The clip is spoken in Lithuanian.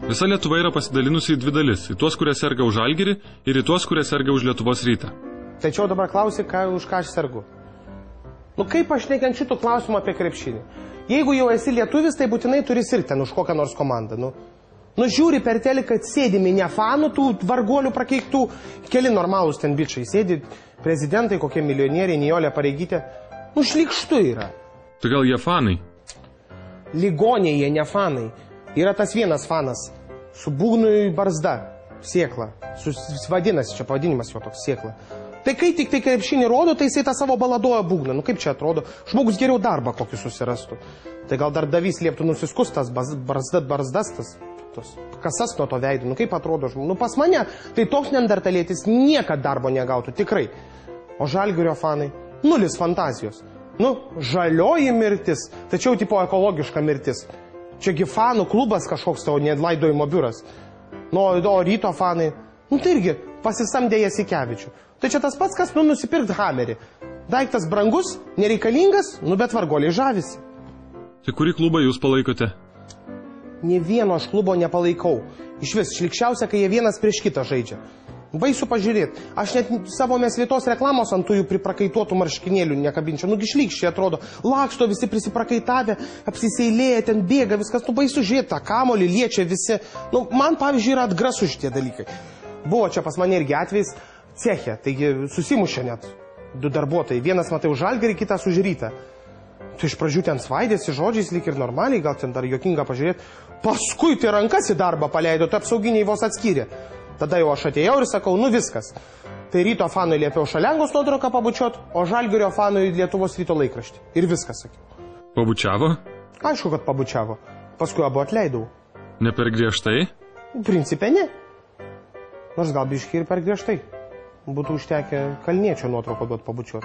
Visa Lietuva yra pasidalinusi į dvi dalis. Į tuos, kurie serga už Žalgirį ir į tuos, kurie serga už Lietuvos Rytą. Tačiau dabar klausi, už ką aš sergu. Nu kaip aš nekenčiu tų klausimų apie krepšinį? Jeigu jau esi lietuvis, tai būtinai turi sirgti ten už kokią nors komandą. Nu žiūri per telį, kad sėdi minė fanų, tų varguolių prakeiktų, keli normalūs ten bičiai. Sėdi prezidentai, kokie milijonieriai, Nijolė Pareigytė. Nu šlykštu yra. Tai gal jie fanai? Ligoniai jie, ne fanai. Yra tas vienas fanas su būgnui barzda, sėkla. Vadinasi, čia pavadinimas jo toks sėkla. Tai kai tik tai krepšinį rodo, tai jisai tą savo baladojo būgną. Nu kaip čia atrodo? Žmogus geriau darbą kokį susirastų. Tai gal darbdavys lieptų nusiskustas, barzdas, tas kasas nuo to veido. Nu kaip atrodo žmogus? Nu pas mane, tai toks neandertalietis niekad darbo negautų, tikrai. O Žalgirio fanai, nulis fantazijos. Nu, žalioji mirtis, tačiau tipo ekologiška mirtis. Čiagi fanų klubas kažkoks, o ne laidojimo biuras. Nu, o Ryto fanai, nu tai irgi pasisamdė Jasikevičių. Tai čia tas pats, kas nusipirkt hamerį. Daiktas brangus, nereikalingas, bet vargoliai žavisi. Tai kurį klubą jūs palaikote? Nė vieno aš klubo nepalaikau. Iš vis, šlikščiausia, kai jie vienas prieš kitą žaidžia. Baisu pažiūrėti. Aš net savo mes vietos reklamos ant tų priprakaituotų marškinėlių nekabinčiau. Nugi šlykščiai atrodo. Laksto visi prisiprakaitavę, apsiseilėję, ten bėga, viskas. Baisu žiūrėti, tą kamolį liečia visi. Man, pavyzdžiui, yra atgrasu šitie dalykai. Buvo čia pas mane irgi atvejs ceche, taigi susimušė net du darbuotojai. Vienas matai už Žalgirį, kitas už Rytą. Tai iš pradžių ten svaidėsi žodžiais, lyg ir normaliai, gal ten dar juokinga pažiūrėti. Paskui tai rankas į darbą paleido, tai apsauginiai vos atskyrė. Tada jau aš atėjau ir sakau, nu viskas. Tai Ryto fanui liepiau Šalengos nuotrauką pabučiuot, o Žalgirio fanui Lietuvos Ryto laikraštį. Ir viskas sakiau. Pabučiavo? Aišku, kad pabučiavo. Paskui abu atleidau. Ne per griežtai? Principe ne. Nors gal biškį ir per griežtai. Būtų užtekę Kalniečio nuotrauką duot pabučiuot.